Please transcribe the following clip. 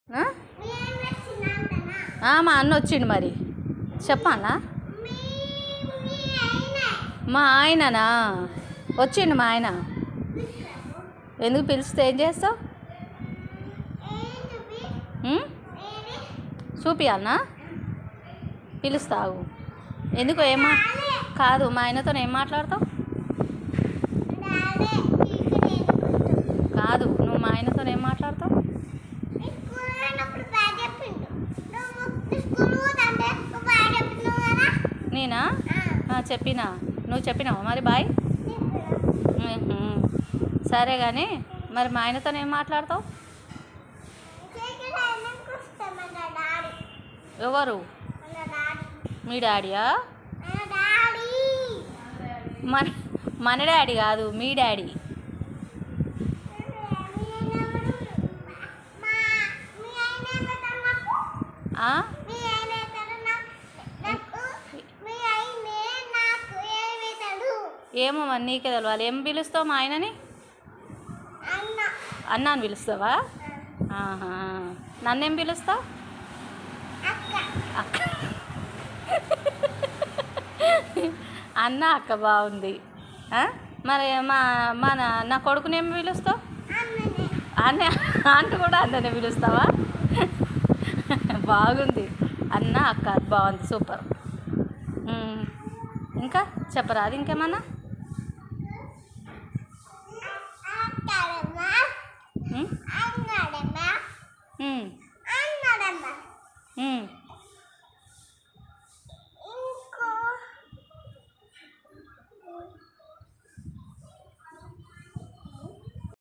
ఆ? మా అన్న వచ్చిండు మరి చెప్పాలా మా ఆయననా వచ్చిండు మా ఆయన ఎందుకు పిలిస్తే ఏం చేస్తావు చూపియాలనా పిలుస్తావు ఎందుకు కాదు మా ఆయనతో ఏం మాట్లాడతావు కాదు నువ్వు మా ఆయనతో ఏం మాట్లాడతావు నేనా చెప్పినా నువ్వు చెప్పినావా మరి బాయ్ సరే కానీ మరి మా ఆయనతో ఏం మాట్లాడతావు ఎవరు మీ డాడీయా మన డాడీ కాదు మీ డాడీ ఏమో మరి నీకే తెలవాలి ఏం పిలుస్తావు మా ఆయనని అన్న అని పిలుస్తావా నన్నేం పిలుస్తావు అక్క అన్న అక్క బాగుంది మరి నా కొడుకుని ఏమి పిలుస్తావు అన్న కూడా అన్ననే పిలుస్తావా బాగుంది అన్న అక్క బాగుంది సూపర్ ఇంకా చెప్పరాదు ఇంకేమన్నా